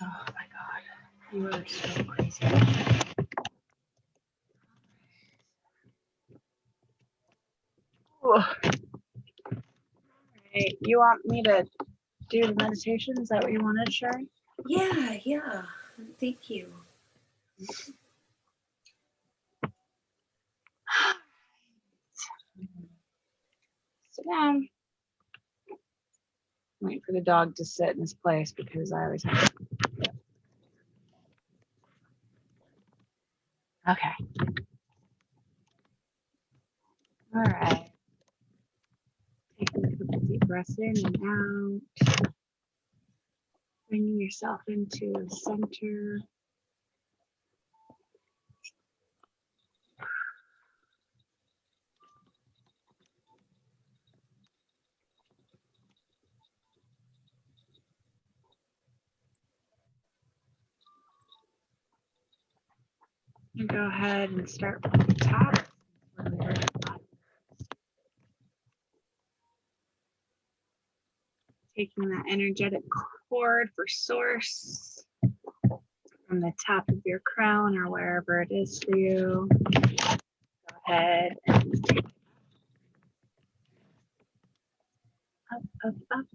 Oh my God, you are so crazy. All right, you want me to do the meditation? Is that what you wanted, Sherry? Yeah. Thank you. Sit down. Wait for the dog to sit in his place because I always have. Okay. All right. Taking a couple deep breaths in and out. Bringing yourself into the center. And go ahead and start from the top. Taking that energetic cord for source from the top of your crown or wherever it is for you. Go ahead and take up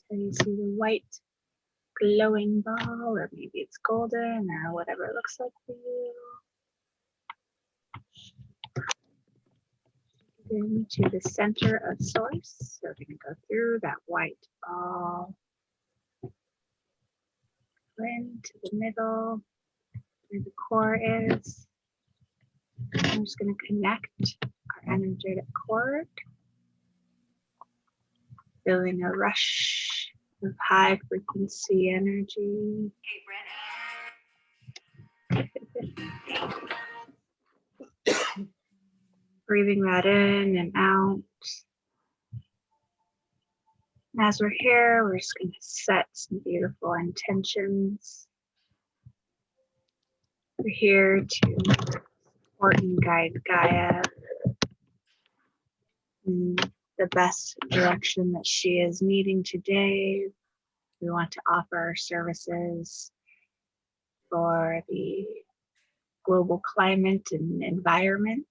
till you see the white glowing ball, or maybe it's golden or whatever it looks like for you. Into the center of source. So we're going to go through that white ball, into the middle where the core is. I'm just going to connect our energetic cord, feeling a rush of high frequency energy. Breathing that in and out. And as we're here, we're just going to set some beautiful intentions. We're here to support and guide Gaia in the best direction that she is needing today. We want to offer our services for the global climate and environment.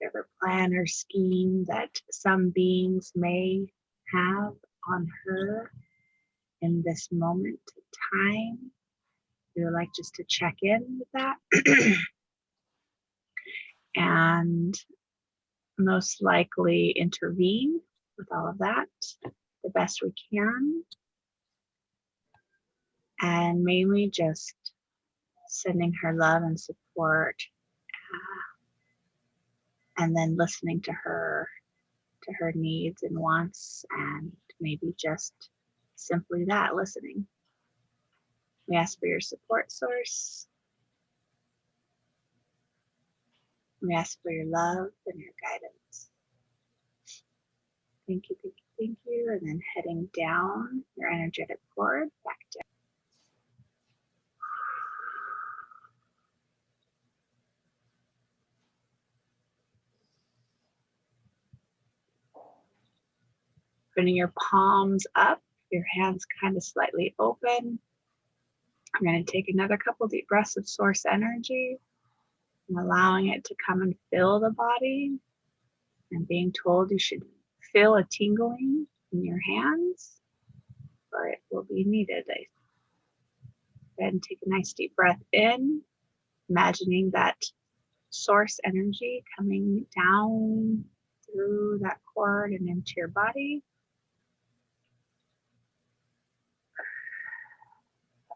Whatever plan or scheme that some beings may have on her in this moment of time, we would like just to check in with that and most likely intervene with all of that the best we can, and mainly just sending her love and support, and then listening to her needs and wants, and maybe just simply that, listening. We ask for your support source. We ask for your love and your guidance. Thank you, thank you, thank you. And then heading down your energetic cord, back down. Putting your palms up, your hands kind of slightly open. I'm going to take another couple deep breaths of source energy and allowing it to come and fill the body, and being told you should feel a tingling in your hands, or it will be needed. Go ahead and take a nice deep breath in, imagining that source energy coming down through that cord and into your body.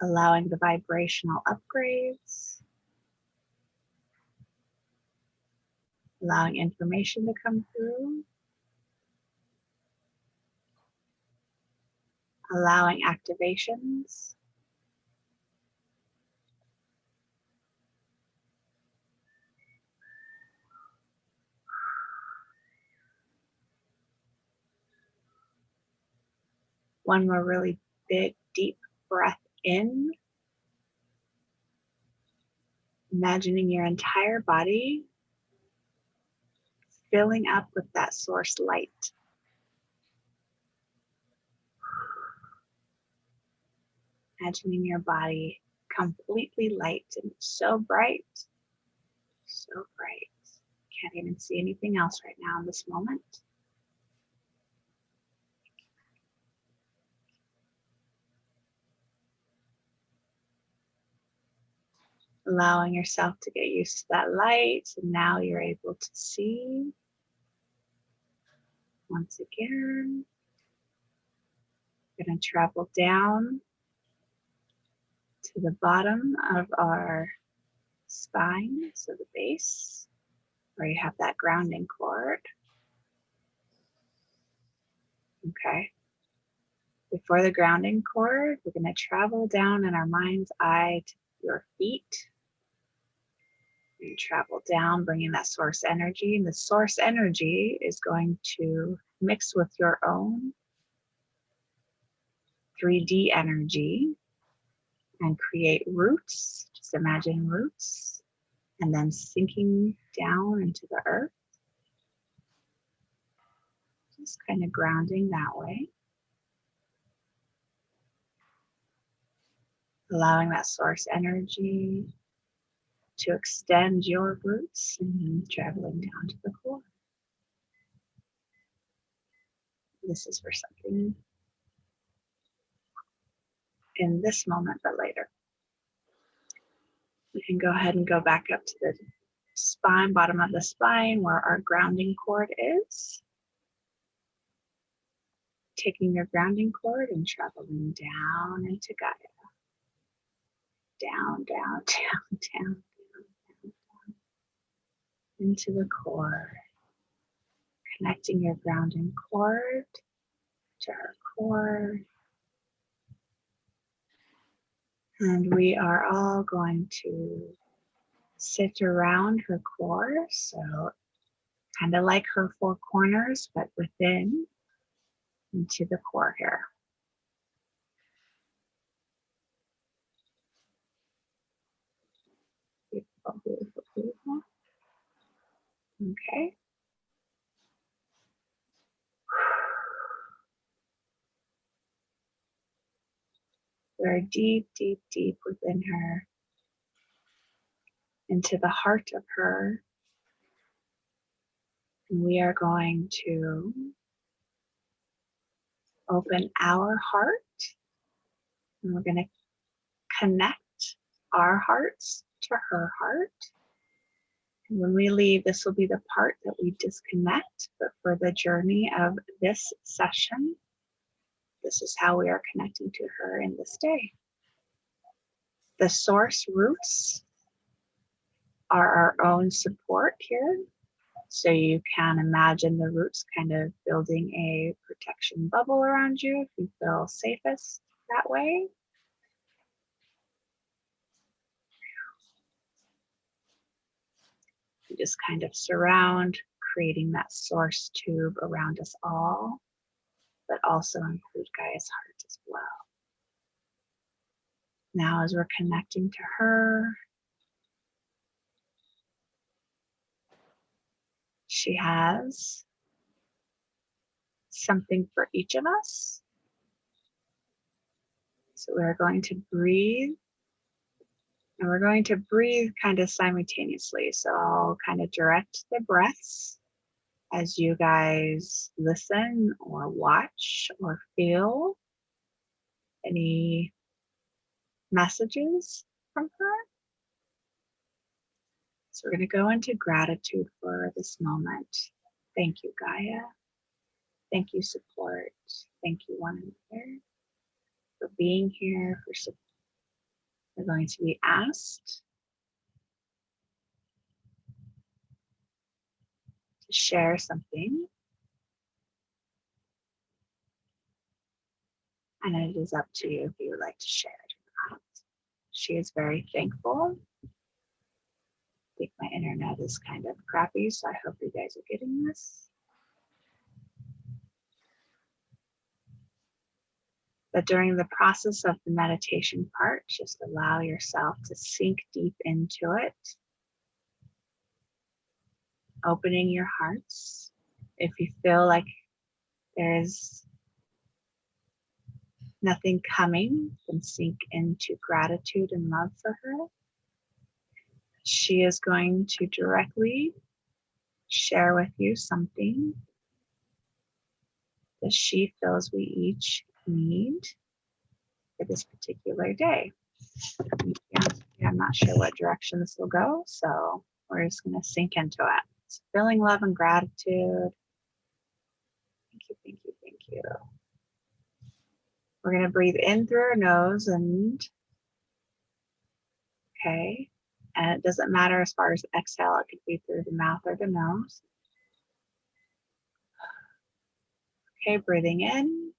Allowing the vibrational upgrades, allowing information to come through, allowing activations, one more really big, deep breath in, imagining your entire body filling up with that source light. Imagining your body completely light and so bright, so bright. Can't even see anything else right now in this moment. Allowing yourself to get used to that light, and now you're able to see. Once again, we're going to travel down to the bottom of our spine, so the base, where you have that grounding cord. Okay. Before the grounding cord, we're going to travel down in our mind's eye to your feet. And travel down, bringing that source energy. And the source energy is going to mix with your own 3D energy and create roots. Just imagine roots. And then sinking down into the earth. Just kind of grounding that way. Allowing that source energy to extend your roots and traveling down to the core. This is for something in this moment, but later. We can go ahead and go back up to the spine, bottom of the spine, where our grounding cord is. Taking your grounding cord and traveling down into Gaia. Down, down, down, down, down, down, into the core. Connecting your grounding cord to her core. And we are all going to sit around her core. So kind of like her four corners, but within into the core here. Beautiful, beautiful, beautiful. Okay. We're deep, deep, deep within her, into the heart of her. And we are going to open our heart, and we're going to connect our hearts to her heart. And when we leave, this will be the part that we disconnect, but for the journey of this session, this is how we are connecting to her in this day. The source roots are our own support here. So you can imagine the roots kind of building a protection bubble around you if you feel safest that way. You just kind of surround, creating that source tube around us all, but also include Gaia's heart as well. Now as we're connecting to her, she has something for each of us. So we're going to breathe, and we're going to breathe kind of simultaneously. So I'll kind of direct the breaths as you guys listen or watch or feel any messages from her. So we're going to go into gratitude for this moment. Thank you, Gaia. Thank you, support. Thank you, one another, for being here, for support. We're going to be asked to share something, and it is up to you if you would like to share it or not. She is very thankful. I think my internet is kind of crappy, so I hope you guys are getting this. But during the process of the meditation part, just allow yourself to sink deep into it, opening your hearts. If you feel like there's nothing coming, then sink into gratitude and love for her. She is going to directly share with you something that she feels we each need for this particular day. I'm not sure what direction this will go, so we're just going to sink into it. So feeling love and gratitude. Thank you, thank you, thank you. We're going to breathe in through our nose and okay. And it doesn't matter as far as exhale, it could be through the mouth or the nose. Okay, breathing in.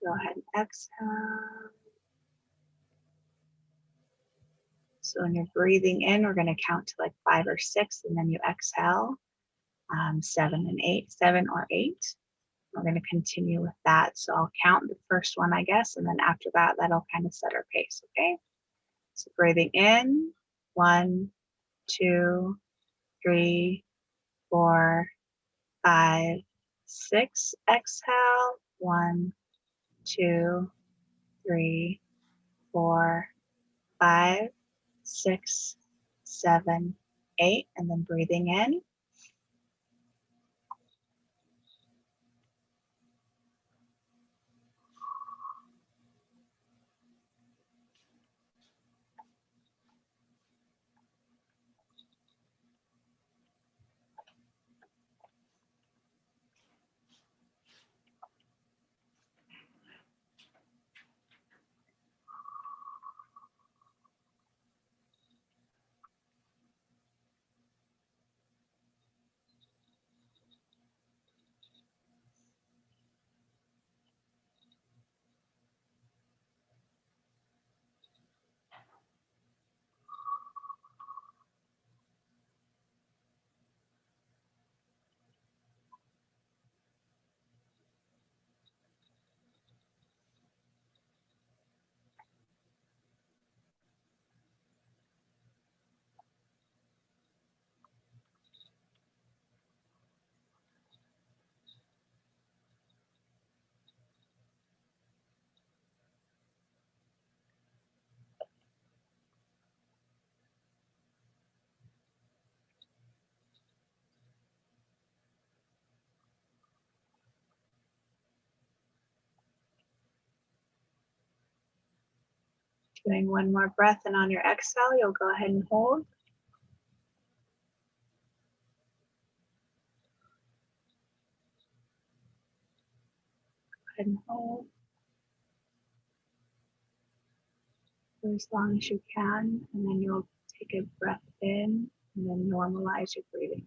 Go ahead and exhale. So when you're breathing in, we're going to count to like 5 or 6, and then you exhale 7 and 8, 7 or 8. We're going to continue with that. So I'll count the first one, I guess, and then after that, that'll kind of set our pace, okay? So breathing in, 1, 2, 3, 4, 5, 6. Exhale, 1, 2, 3, 4, 5, 6, 7, 8, and then breathing in. Doing one more breath, and on your exhale, you'll go ahead and hold. Go ahead and hold for as long as you can, and then you'll take a breath in and then normalize your breathing.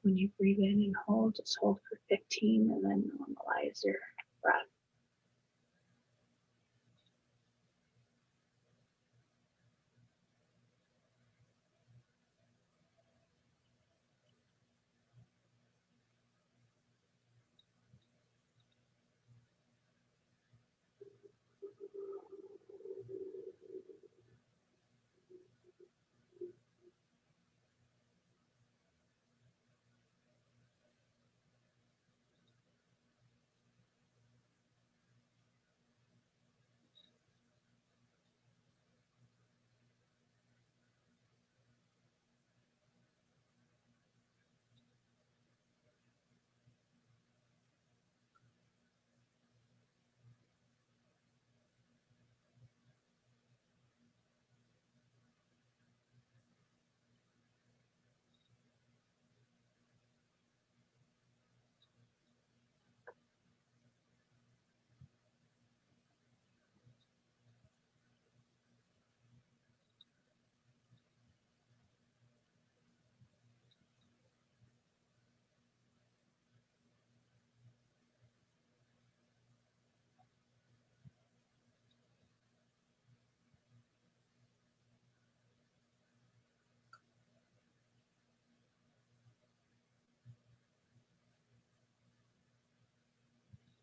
When you breathe in and hold, just hold for 15 and then normalize your breath.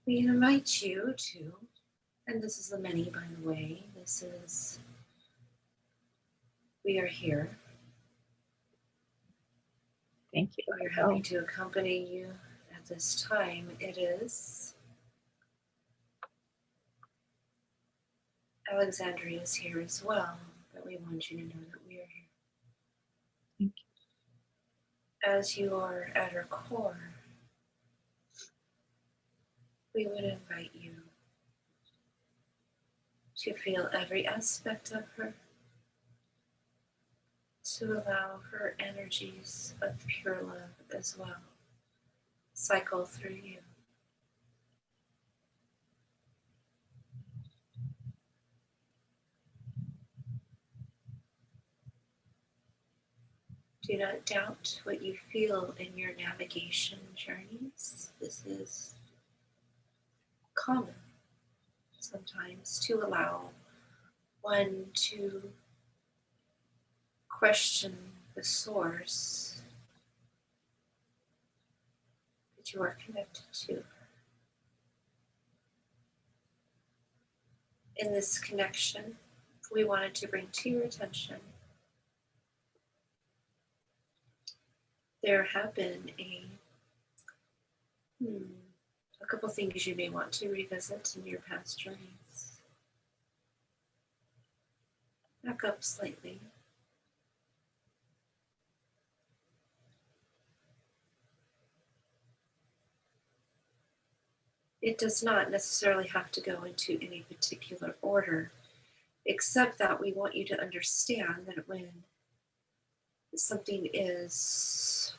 We invite you to, and this is the many, by the way, we are here. Thank you. We are happy to accompany you at this time. It is Alexandria is here as well, but we want you to know that we are here. Thank you. As you are at her core, we would invite you to feel every aspect of her, to allow her energies of pure love as well cycle through you. Do not doubt what you feel in your navigation journeys. This is common sometimes to allow one to question the source that you are connected to. In this connection, we wanted to bring to your attention there have been a couple things you may want to revisit in your past journeys. Back up slightly. It does not necessarily have to go into any particular order, except that we want you to understand that when something is,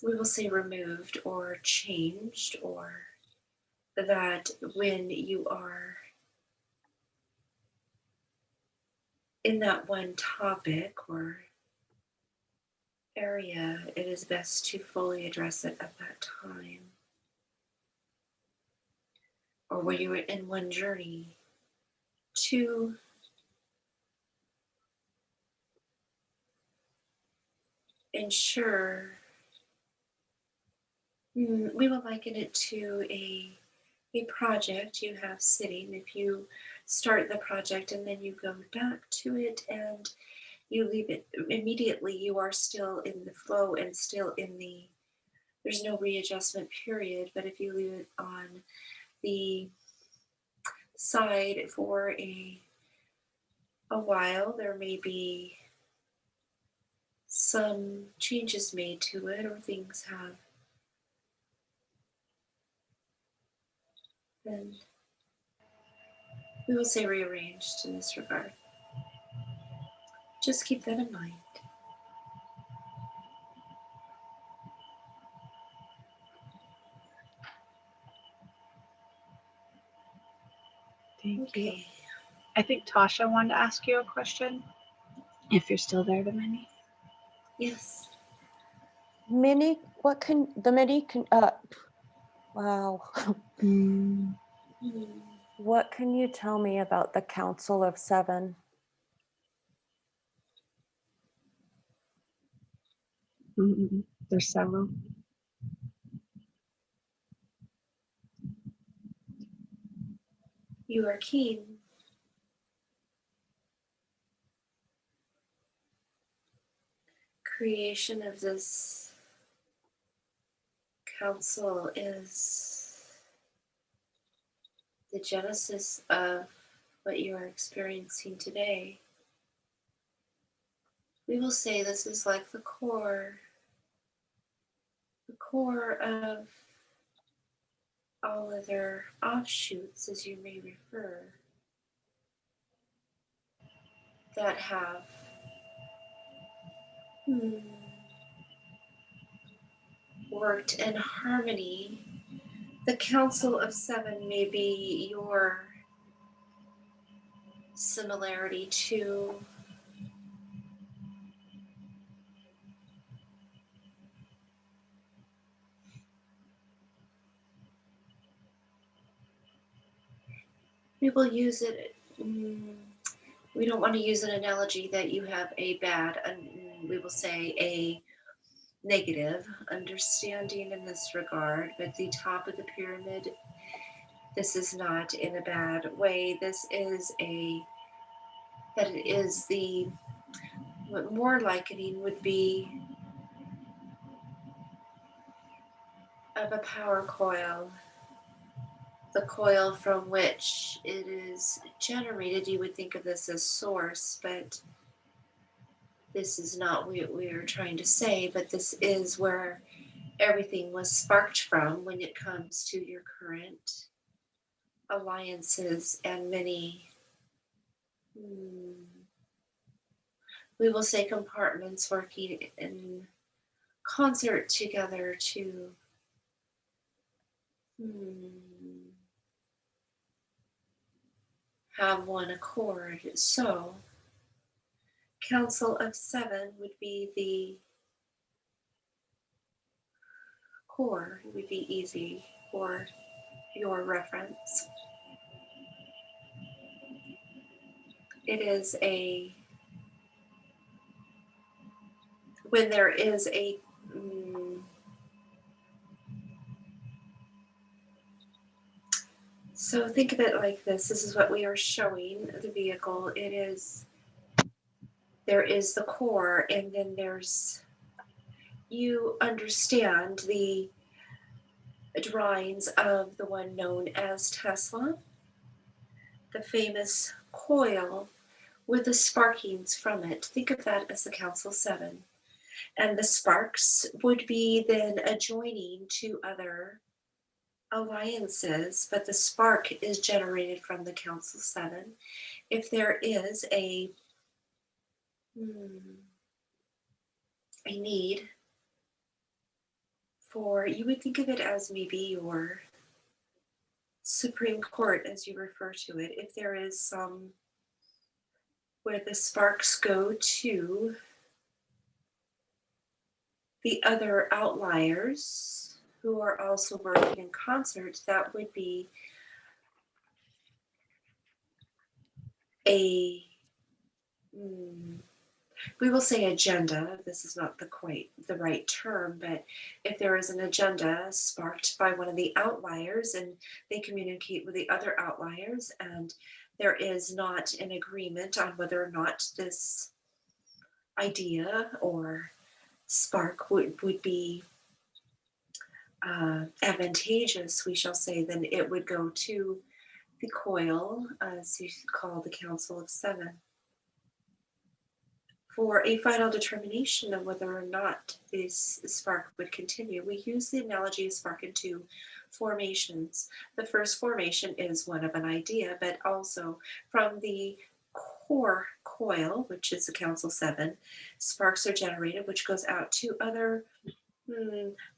we will say, removed or changed, or that when you are in that one topic or area, it is best to fully address it at that time. Or when you are in one journey, to ensure, we will liken it to a project you have sitting. If you start the project and then you go back to it and you leave it immediately, you are still in the flow and still in there's no readjustment period. But if you leave it on the side for a while, there may be some changes made to it, or things have been, we will say, rearranged in this regard. Just keep that in mind. Thank you. I think Tasha wanted to ask you a question. If you're still there, the Minnie. Yes. Minnie, what can the Minnie can wow. What can you tell me about the Council of Seven? There's several. You are keen. Creation of this council is the genesis of what you are experiencing today. We will say this is like the core of all other offshoots, as you may refer, that have worked in harmony. The Council of Seven may be your similarity to we will use it. We don't want to use an analogy that you have a bad, we will say negative understanding in this regard, but the top of the pyramid, this is not in a bad way. This is that it is what more likening would be of a power coil, the coil from which it is generated. You would think of this as source, but this is not what we're trying to say, but this is where everything was sparked from when it comes to your current alliances and many, we will say, compartments working in concert together to have one accord. So, Council of Seven would be the core. It would be easy for your reference. It is when there is a so think of it like this. This is what we are showing the vehicle. There is the core, and then you understand the drawings of the one known as Tesla, the famous coil with the sparkings from it. Think of that as the Council 7. And the sparks would be then adjoining to other alliances, but the spark is generated from the Council 7. If there is a need for, you would think of it as maybe your Supreme Court, as you refer to it, if there is some where the sparks go to the other outliers who are also working in concert, that would be a we will say agenda. This is not quite the right term, but if there is an agenda sparked by one of the outliers and they communicate with the other outliers, and there is not an agreement on whether or not this idea or spark would be advantageous, we shall say, then it would go to the coil, as you call the Council of Seven, for a final determination of whether or not this spark would continue. We use the analogy of spark in two formations. The first formation is one of an idea, but also from the core coil, which is the Council 7, sparks are generated, which goes out to other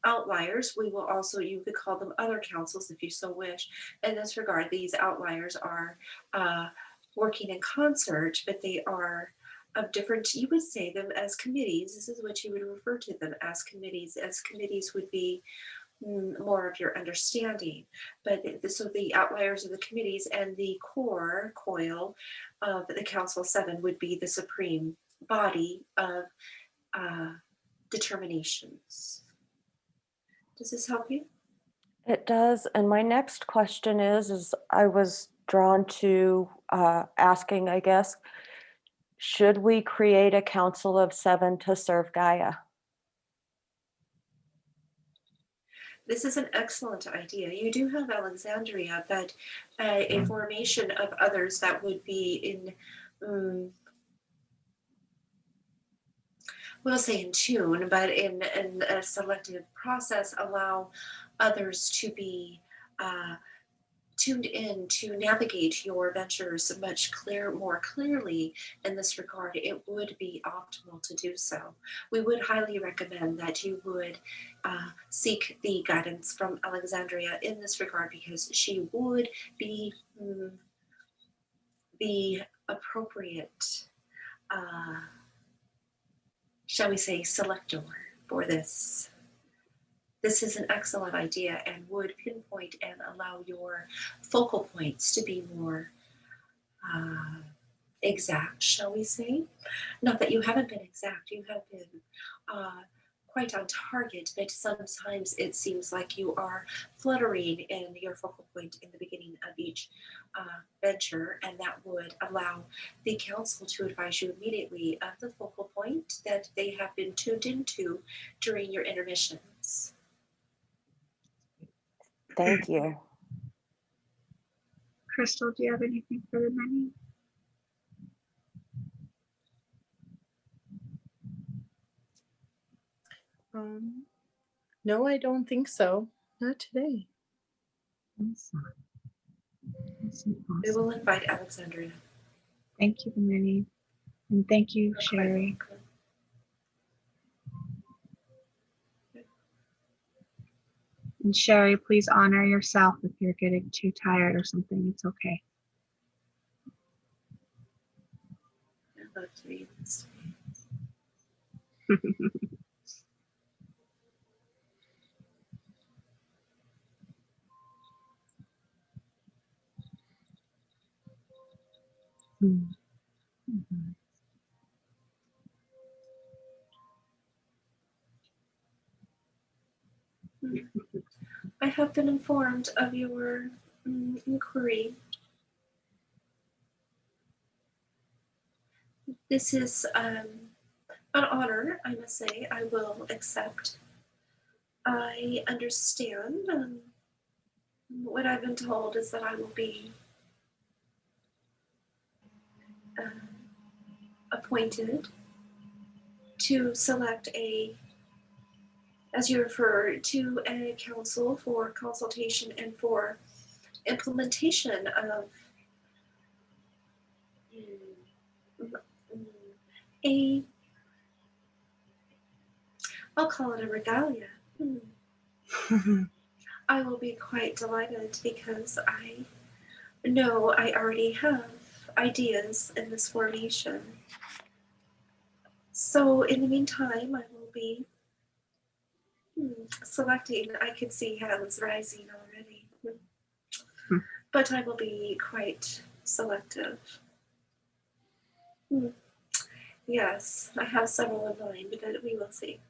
outliers. We will also, you could call them other councils if you so wish. In this regard, these outliers are working in concert, but they are of different, you would say them as committees. This is what you would refer to them as committees. As committees would be more of your understanding. But so the outliers of the committees and the core coil of the Council 7 would be the supreme body of determinations. Does this help you? It does. And my next question is I was drawn to asking, I guess, should we create a Council of Seven to serve Gaia? This is an excellent idea. You do have Alexandria, but a formation of others that would be in, we'll say in tune, but in a selective process, allow others to be tuned in to navigate your ventures more clearly in this regard. It would be optimal to do so. We would highly recommend that you would seek the guidance from Alexandria in this regard, because she would be the appropriate, shall we say, selector for this. This is an excellent idea and would pinpoint and allow your focal points to be more exact, shall we say. Not that you haven't been exact, you have been quite on target, but sometimes it seems like you are fluttering in your focal point in the beginning of each venture, and that would allow the council to advise you immediately of the focal point that they have been tuned into during your intermissions. Thank you. Crystal, do you have anything for the many? No, I don't think so. Not today. Awesome. Awesome, We awesome. will invite Alexandria. Thank you, the many. And thank you, You're quite Sherry. welcome. And Sherry, please honor yourself if you're getting too tired or something. It's okay. I'd love to be this way. Mhm. I have been informed of your inquiry. This is an honor, I must say. I will accept. I understand. What I've been told is that I will be appointed to select a, as you refer to, a council for consultation and for implementation of a, I'll call it a regalia. I will be quite delighted because I know I already have ideas in this formation. So in the meantime, I will be selecting. I could see hands rising already. But I will be quite selective. Yes, I have several in mind, but we will see.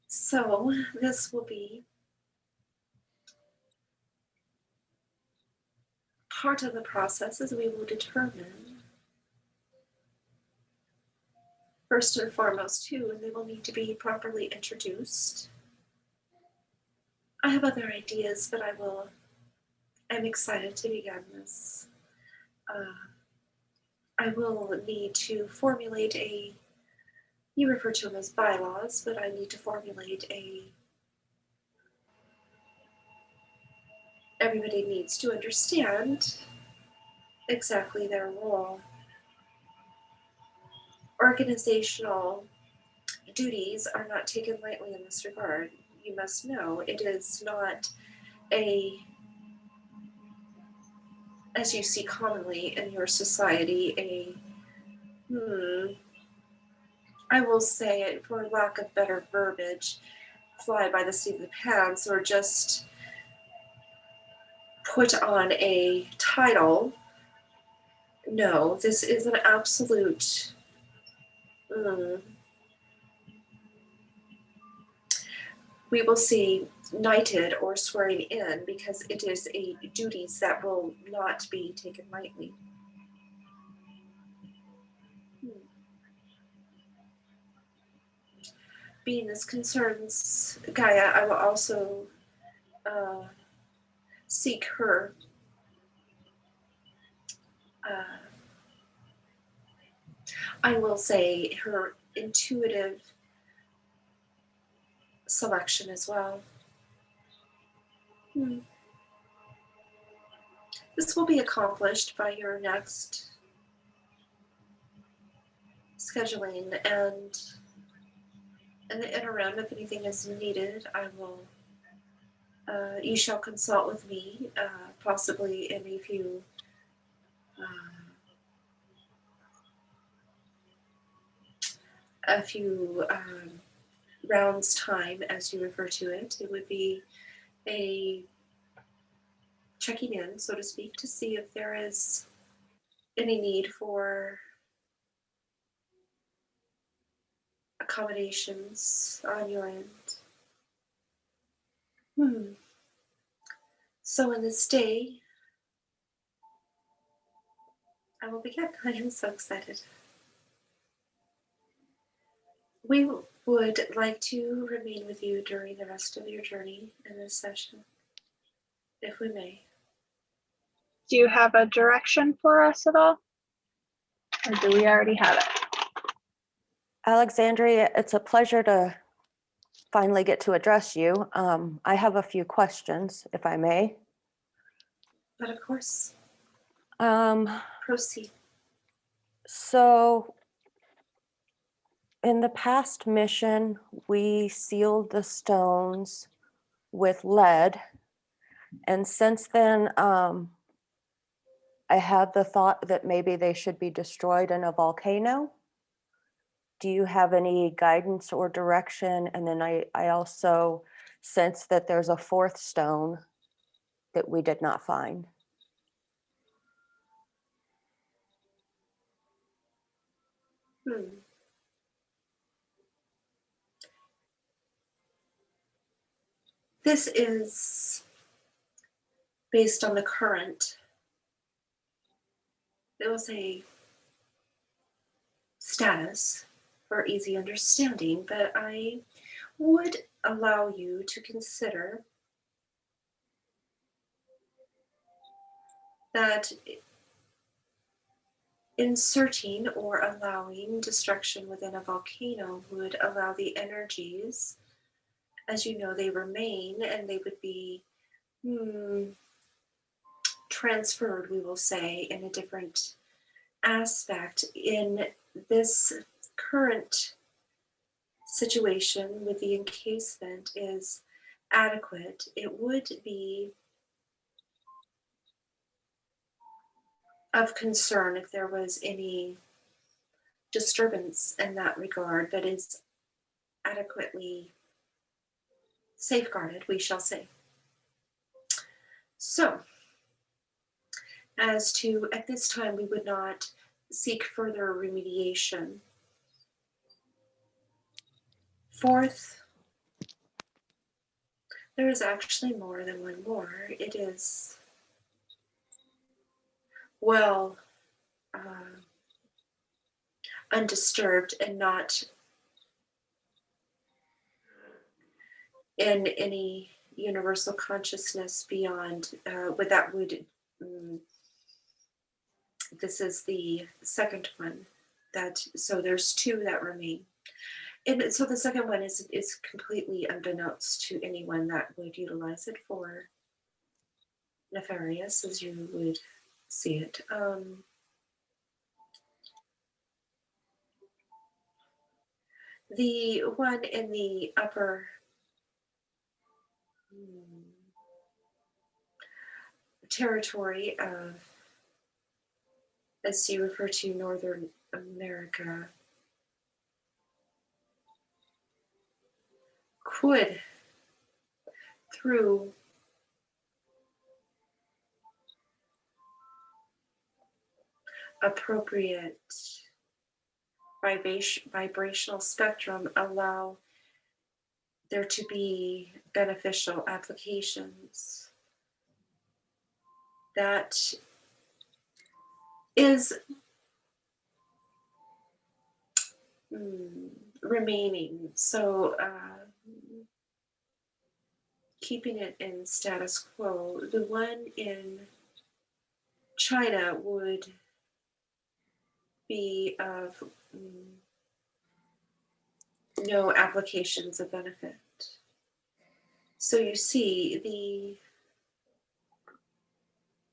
So this will be part of the process as we will determine first and foremost too, and they will need to be properly introduced. I have other ideas, but I'm excited to begin this. I will need to formulate you refer to them as bylaws, but I need to formulate everybody needs to understand exactly their role. Organizational duties are not taken lightly in this regard. You must know it is not as you see commonly in your society, I will say it for lack of better verbiage, fly by the seat of the pants, or just put on a title. No, this is an absolute we will see knighted or swearing in because it is a duties that will not be taken lightly. Being this concerns Gaia, I will also seek her I will say her intuitive selection as well. This will be accomplished by your next scheduling, and in the interim, if anything is needed, I will. You shall consult with me, possibly in a few rounds time, as you refer to it. It would be a checking in, so to speak, to see if there is any need for accommodations on your end. So in this day, I will begin. I am so excited. We would like to remain with you during the rest of your journey in this session, if we may. Do you have a direction for us at all? Or do we already have it? Alexandria, it's a pleasure to finally get to address you. I have a few questions, if I may. But of course, Um, proceed. So in the past mission, we sealed the stones with lead. And since then, I had the thought that maybe they should be destroyed in a volcano. Do you have any guidance or direction? And then I also sense that there's a fourth stone that we did not find. This is based on the current, it will say status for easy understanding, but I would allow you to consider that inserting or allowing destruction within a volcano would allow the energies, as you know, they remain and they would be transferred, we will say, in a different aspect. In this current situation with the encasement is adequate. It would be of concern if there was any disturbance in that regard, but is adequately safeguarded, we shall say. So, as to at this time, we would not seek further remediation. Fourth, there is actually more than one more. It is well undisturbed and not in any universal consciousness beyond what that would. This is the second one. So there's two that remain. And so the second one is completely unbeknownst to anyone that would utilize it for nefarious, as you would see it. The one in the upper territory of, as you refer to, Northern America, could, through appropriate vibrational spectrum, allow there to be beneficial applications. That is remaining. So keeping it in status quo. The one in China would be of no applications of benefit. So you see the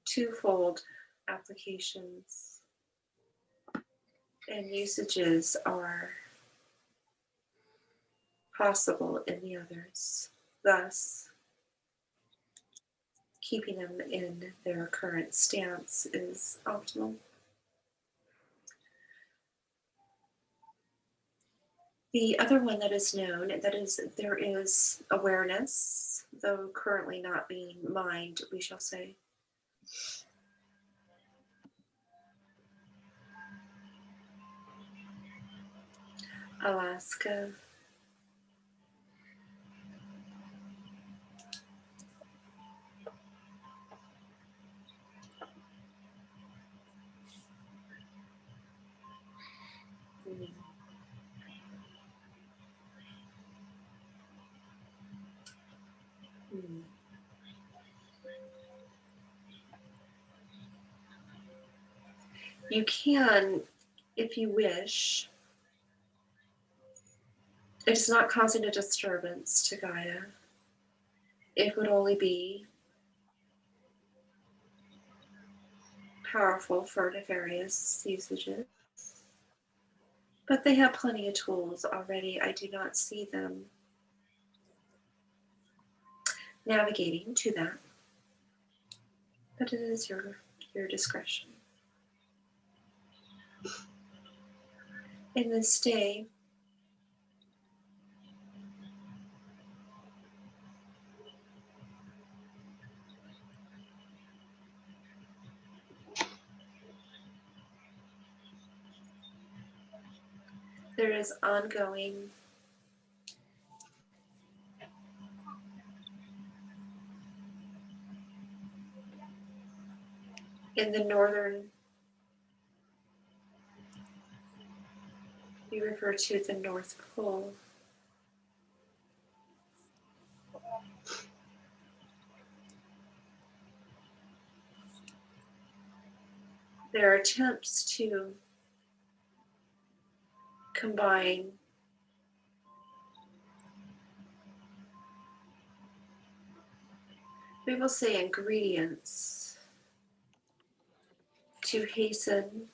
twofold applications and usages are possible in the others, thus keeping them in their current stance is optimal. The other one that is known, that is, there is awareness, though currently not being mined, we shall say. Alaska, You can, if you wish, it's not causing a disturbance to Gaia. It would only be powerful for nefarious usages. But they have plenty of tools already. I do not see them navigating to that. But it is your discretion. In this day, there is ongoing in the northern, we refer to the North Pole. There are attempts to combine we will say ingredients to hasten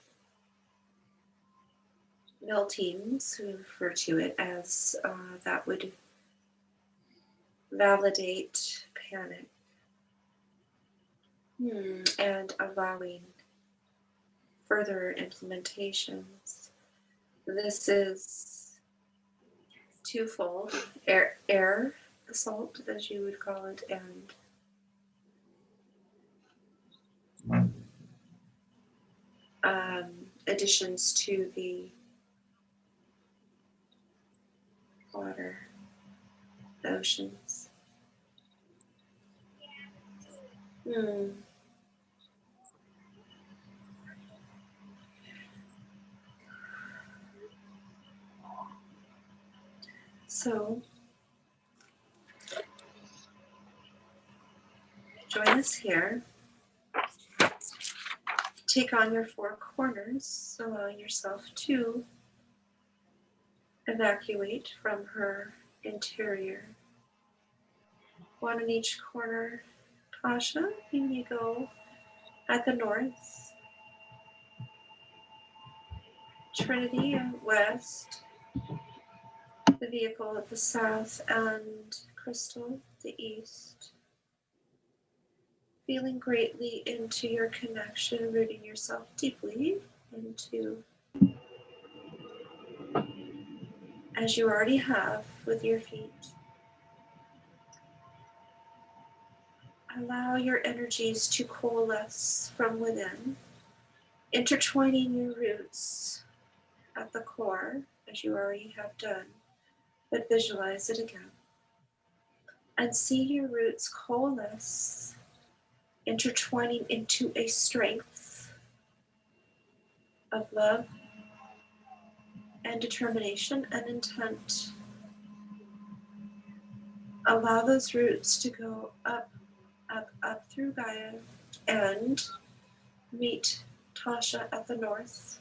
meltings, we refer to it as that would validate panic and allowing further implementations. This is twofold, air assault, as you would call it, and additions to the water, the oceans. So, join us here. Take on your four corners, allowing yourself to evacuate from her interior. One in each corner. Tasha, you may go at the north. Trinity at west. The vehicle at the south, and Crystal at the east. Feeling greatly into your connection, rooting yourself deeply into, as you already have with your feet. Allow your energies to coalesce from within, intertwining your roots at the core, as you already have done, but visualize it again. And see your roots coalesce, intertwining into a strength of love and determination and intent. Allow those roots to go up, up, up through Gaia and meet Tasha at the north.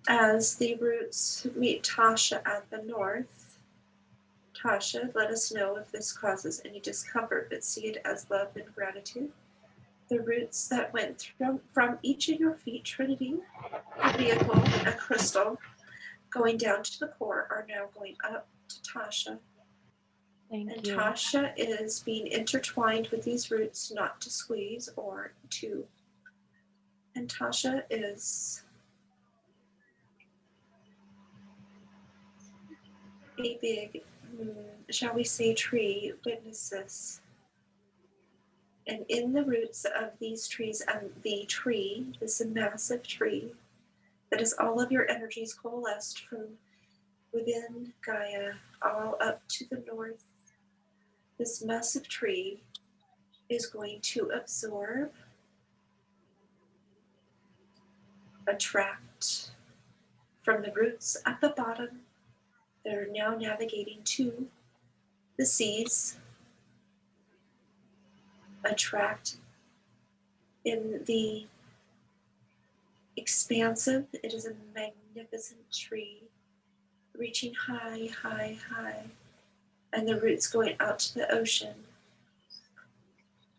As the roots meet Tasha at the north, Tasha, let us know if this causes any discomfort, but see it as love and gratitude. The roots that went from each of your feet, Trinity, a vehicle, a crystal, going down to the core, are now going up to Tasha. Thank you. Tasha is being intertwined with these roots, not to squeeze or to. And Tasha is a big, shall we say, tree. Witness this. And in the roots of these trees, and the tree, this massive tree, That is all of your energies coalesced from within Gaia, all up to the north. This massive tree is going to absorb, attract from the roots at the bottom that are now navigating to the seas, attract in the expansive. It is a magnificent tree, reaching high, high, high, and the roots going out to the ocean.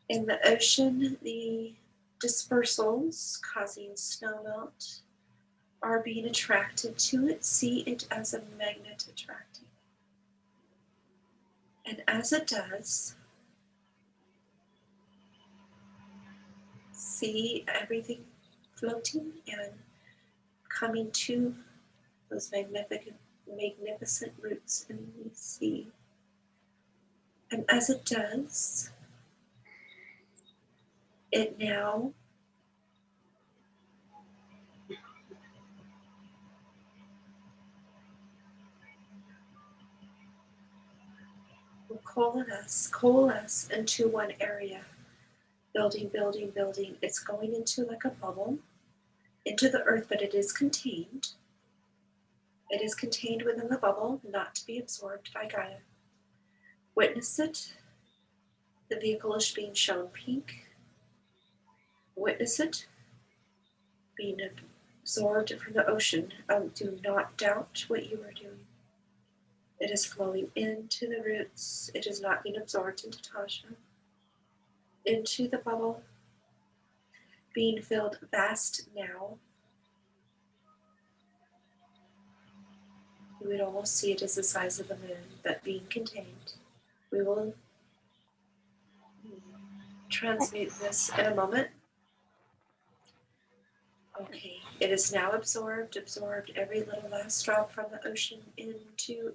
In the ocean, the dispersals causing snowmelt are being attracted to it. See it as a magnet attracting. And as it does, see everything floating and coming to those magnificent roots in the sea. And as it does, it now will coalesce into one area. Building, building, building. It's going into like a bubble, into the earth, but it is contained. It is contained within the bubble, not to be absorbed by Gaia. Witness it. The vehicle is being shown pink. Witness it being absorbed from the ocean. Do not doubt what you are doing. It is flowing into the roots. It is not being absorbed into Tasha. Into the bubble, being filled vast now. You would almost see it as the size of the moon, but being contained. We will transmute this in a moment. Okay, it is now absorbed every little last drop from the ocean into,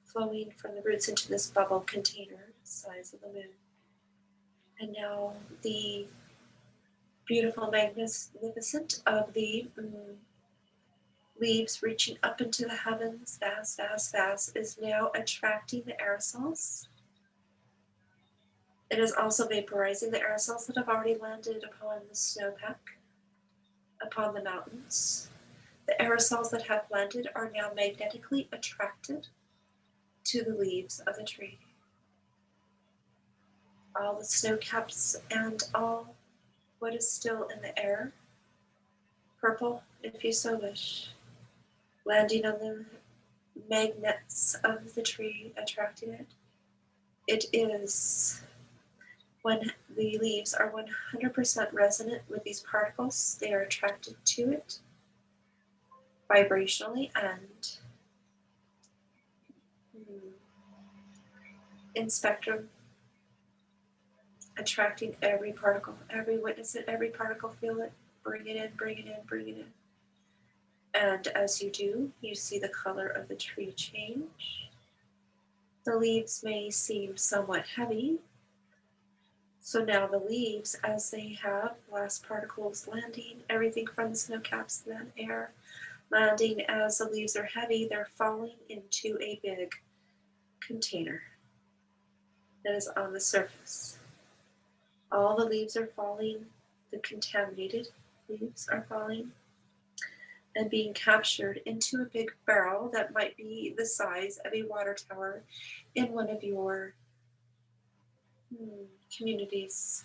flowing from the roots into this bubble container, size of the moon. And now the beautiful magnificent of the leaves reaching up into the heavens, vast, vast, vast, is now attracting the aerosols. It is also vaporizing the aerosols that have already landed upon the snowpack, upon the mountains. The aerosols that have landed are now magnetically attracted to the leaves of the tree. All the snow caps and all what is still in the air, purple if you so wish, landing on the magnets of the tree, attracting it. It is when the leaves are 100% resonant with these particles, they are attracted to it vibrationally and in spectrum, attracting every particle, every witness it, every particle, feel it, bring it in, bring it in, bring it in. And as you do, you see the color of the tree change. The leaves may seem somewhat heavy. So now the leaves, as they have last particles landing, everything from the snow caps and that air landing, as the leaves are heavy, they're falling into a big container that is on the surface. All the leaves are falling, the contaminated leaves are falling and being captured into a big barrel that might be the size of a water tower in one of your communities.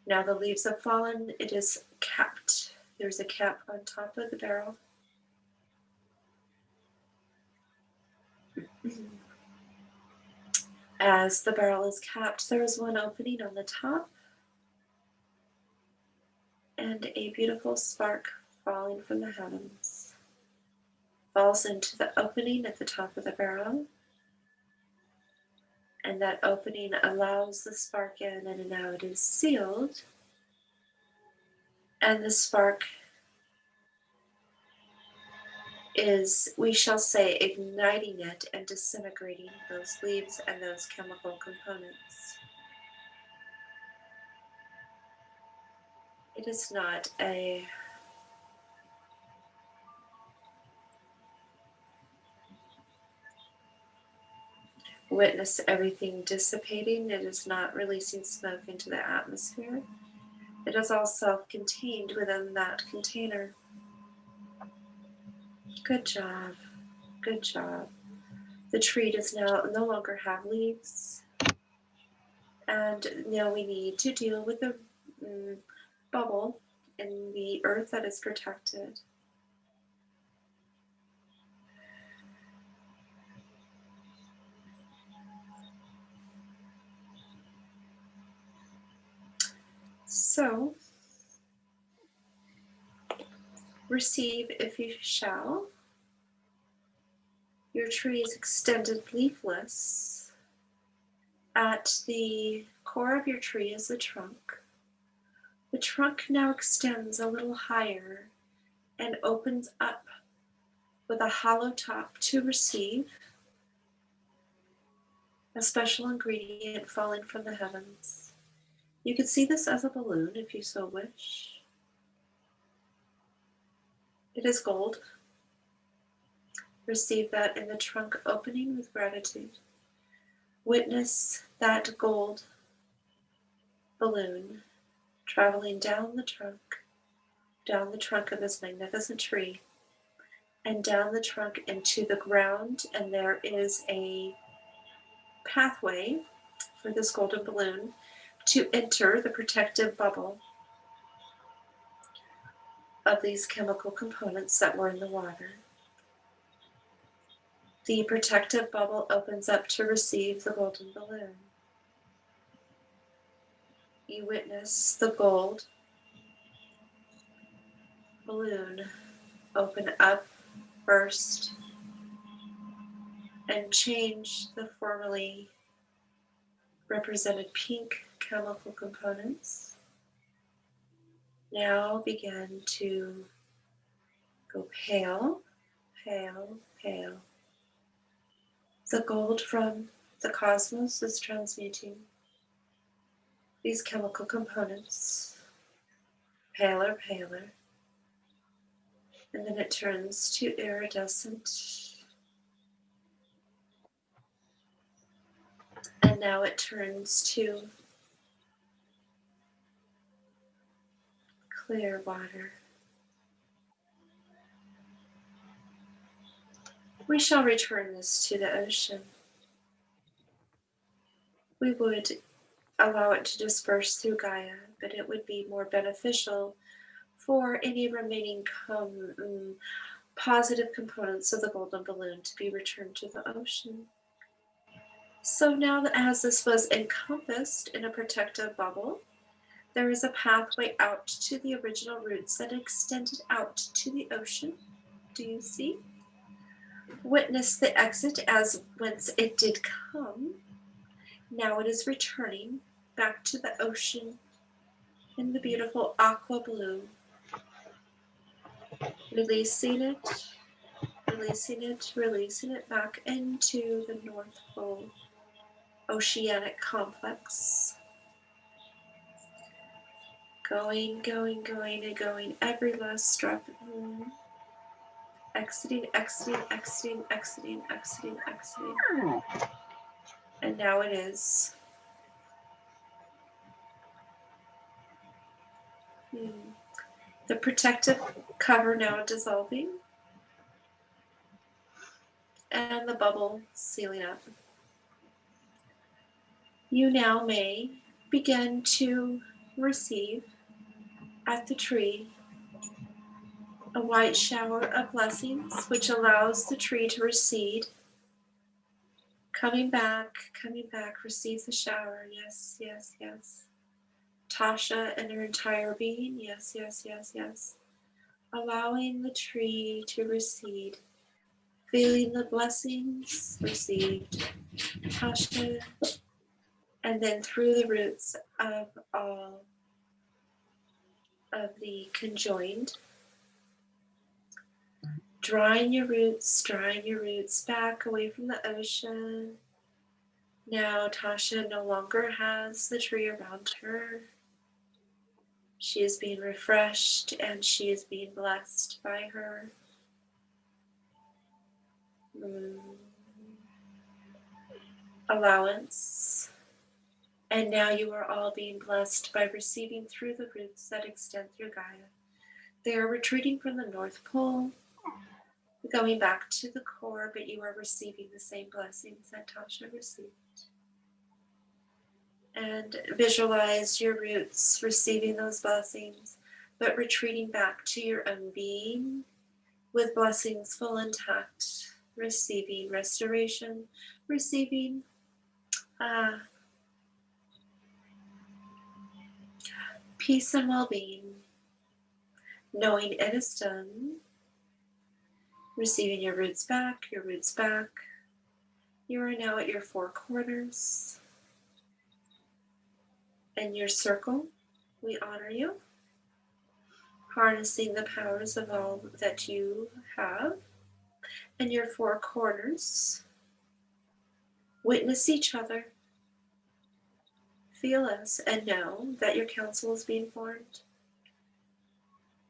Now the leaves have fallen, it is capped. There's a cap on top of the barrel. As the barrel is capped, there is one opening on the top and a beautiful spark falling from the heavens falls into the opening at the top of the barrel, and that opening allows the spark in, and now it is sealed, and the spark is, we shall say, igniting it and disintegrating those leaves and those chemical components. It is not a Witness everything dissipating. It is not releasing smoke into the atmosphere. It is all self-contained within that container. Good job. Good job. The tree does now no longer have leaves. And now we need to deal with the bubble in the earth that is protected. So, receive if you shall. Your tree is extended leafless. At the core of your tree is the trunk. The trunk now extends a little higher and opens up with a hollow top to receive a special ingredient falling from the heavens. You could see this as a balloon if you so wish. It is gold. Receive that in the trunk opening with gratitude. Witness that gold balloon traveling down the trunk of this magnificent tree, and down the trunk into the ground, and there is a pathway for this golden balloon to enter the protective bubble of these chemical components that were in the water. The protective bubble opens up to receive the golden balloon. You witness the gold balloon open up, burst, and change the formerly represented pink chemical components. Now begin to go pale, pale, pale. The gold from the cosmos is transmuting these chemical components paler, paler, and then it turns to iridescent, and now it turns to clear water. We shall return this to the ocean. We would allow it to disperse through Gaia, but it would be more beneficial for any remaining positive components of the golden balloon to be returned to the ocean. So now that as this was encompassed in a protective bubble, there is a pathway out to the original roots that extended out to the ocean. Do you see? Witness the exit as whence it did come. Now it is returning back to the ocean in the beautiful aqua blue. Releasing it, releasing it, releasing it back into the North Pole oceanic complex. Going, going, going, and going every last step. Exiting, exiting, exiting, exiting, exiting, exiting. And now it is. The protective cover now dissolving, and the bubble sealing up. You now may begin to receive at the tree a white shower of blessings, which allows the tree to recede. Coming back, receive the shower. Yes, yes, yes. Tasha and her entire being. Yes, yes, yes, yes. Allowing the tree to recede. Feeling the blessings received. Tasha. And then through the roots of all of the conjoined. Drawing your roots back away from the ocean. Now Tasha no longer has the tree around her. She is being refreshed and she is being blessed by her. allowance. And now you are all being blessed by receiving through the roots that extend through Gaia. They are retreating from the North Pole, going back to the core, but you are receiving the same blessings that Tasha received. And visualize your roots receiving those blessings, but retreating back to your own being with blessings full intact, receiving restoration, receiving peace and well-being, knowing it is done, receiving your roots back, your roots back. You are now at your four corners and your circle. We honor you, harnessing the powers of all that you have, and your four corners. Witness each other, feel us, and know that your council is being formed.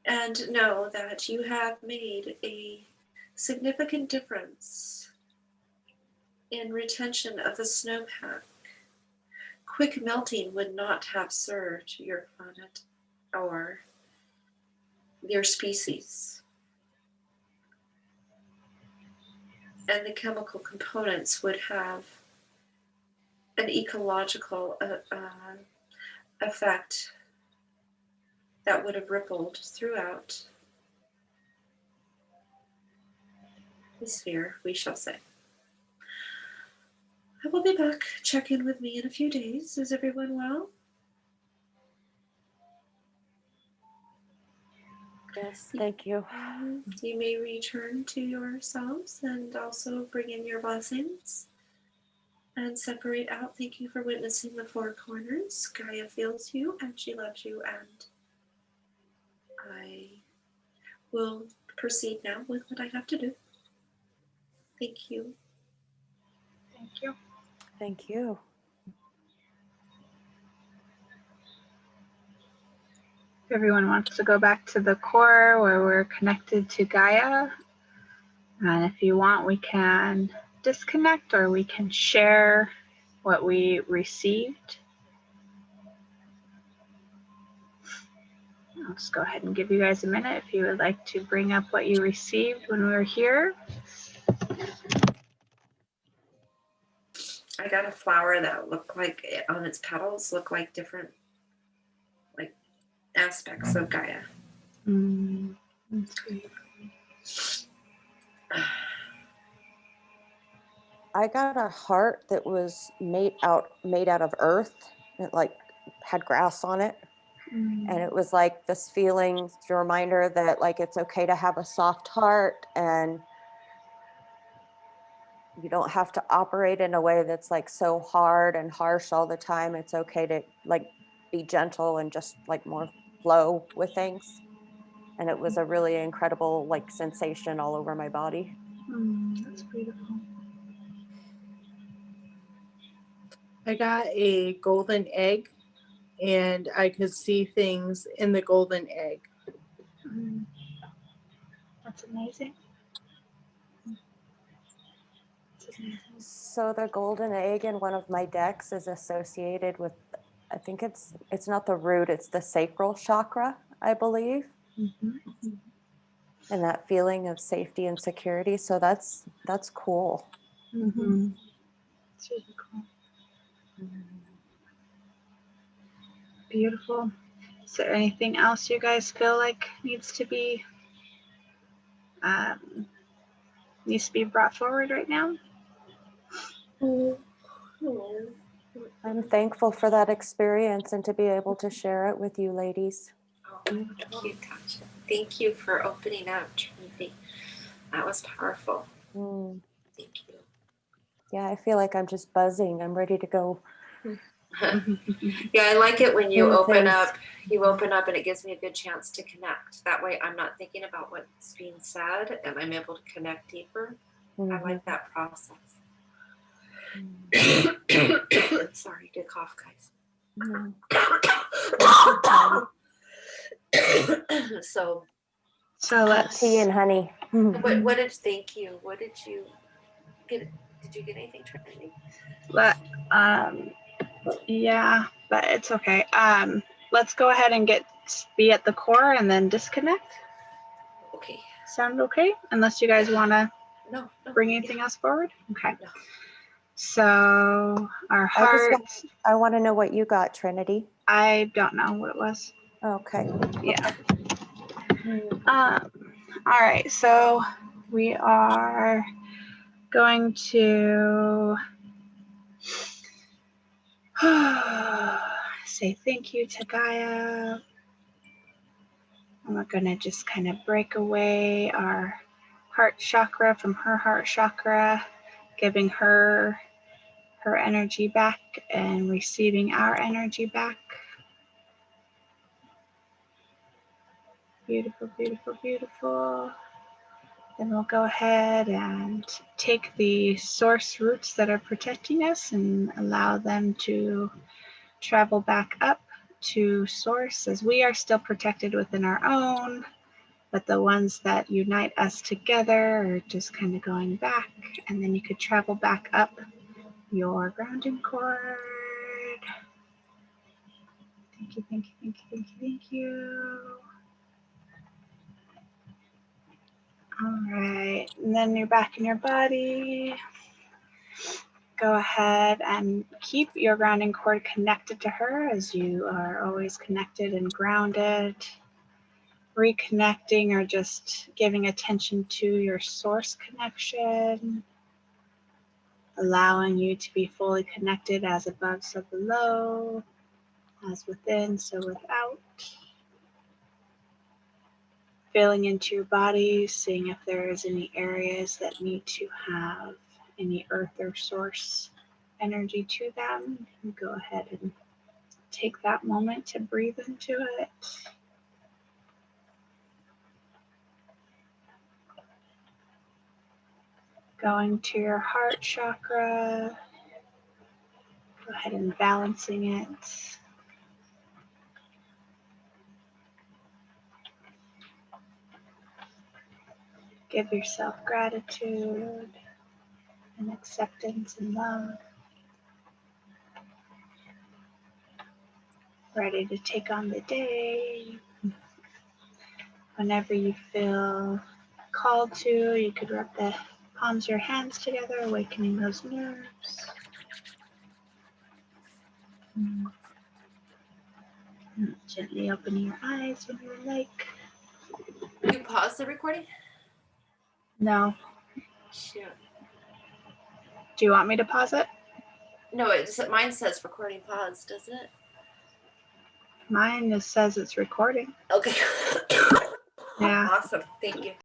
And know that you have made a significant difference in retention of the snowpack. Quick melting would not have served your planet or your species. And the chemical components would have an ecological effect that would have rippled throughout the sphere, we shall say. I will be back. Check in with me in a few days. Is everyone well? Yes, thank you. You may return to yourselves and also bring in your blessings and separate out. Thank you for witnessing the four corners. Gaia feels you and she loves you, and I will proceed now with what I have to do. Thank you. Thank you. Thank you. If everyone wants to go back to the core where we're connected to Gaia, and if you want, we can disconnect or we can share what we received. I'll just go ahead and give you guys a minute if you would like to bring up what you received when we were here. I got a flower that looked like, on its petals, looked like different like aspects of Gaia. That's great. I got a heart that was made out of earth. It like had grass on it. And it was like this feeling, the reminder that like it's okay to have a soft heart and you don't have to operate in a way that's like so hard and harsh all the time. It's okay to like be gentle and just like more flow with things. And it was a really incredible like sensation all over my body. That's beautiful. I got a golden egg and I could see things in the golden egg. That's amazing. So the golden egg in one of my decks is associated with, I think it's not the root, it's the sacral chakra, I believe. And that feeling of safety and security. So that's cool. It's really cool. Beautiful. Is there anything else you guys feel like needs to be brought forward right now? I'm thankful for that experience and to be able to share it with you ladies. Oh, thank you, Tasha. Thank you for opening up, Trinity. That was powerful. Thank you. Yeah, I feel like I'm just buzzing. I'm ready to go. Yeah, I like it when you Do open things. up. You open up and it gives me a good chance to connect. That way I'm not thinking about what's being said and I'm able to connect deeper. I like that process. Sorry to cough, guys. So So let's tea and honey. what did thank you? What did you get? Did Did you get anything, Trinity? Let, yeah, but it's okay. Let's go ahead and be at the core and then disconnect. Okay. Sound okay? Unless you guys want to No. bring anything else forward? Okay. No. So our hearts, I want to know what you got, Trinity. I don't know what it was. Okay. Yeah. All right, so we are going to say thank you to Gaia. And we're going to just kind of break away our heart chakra from her heart chakra, giving her energy back and receiving our energy back. Beautiful, beautiful, beautiful. Then we'll go ahead and take the source roots that are protecting us and allow them to travel back up to source, as we are still protected within our own, but the ones that unite us together are just kind of going back. And then you could travel back up your grounding cord. Thank you, thank you, thank you, thank you, thank you. All right, and then you're back in your body. Go ahead and keep your grounding cord connected to her, as you are always connected and grounded. Reconnecting or just giving attention to your source connection. Allowing you to be fully connected, as above, so below, as within, so without. Feeling into your body, seeing if there is any areas that need to have any earth or source energy to them. And go ahead and take that moment to breathe into it. Going to your heart chakra. Go ahead and balancing it. Give yourself gratitude and acceptance and love. Ready to take on the day. Whenever you feel called to, you could rub the palms of your hands together, awakening those nerves. Gently opening your eyes when you would like. You pause the recording? No. Shoot. Do you want me to pause it? No, mine says recording pause, doesn't it? Mine just says it's recording. Okay. Yeah. Awesome. Thank you.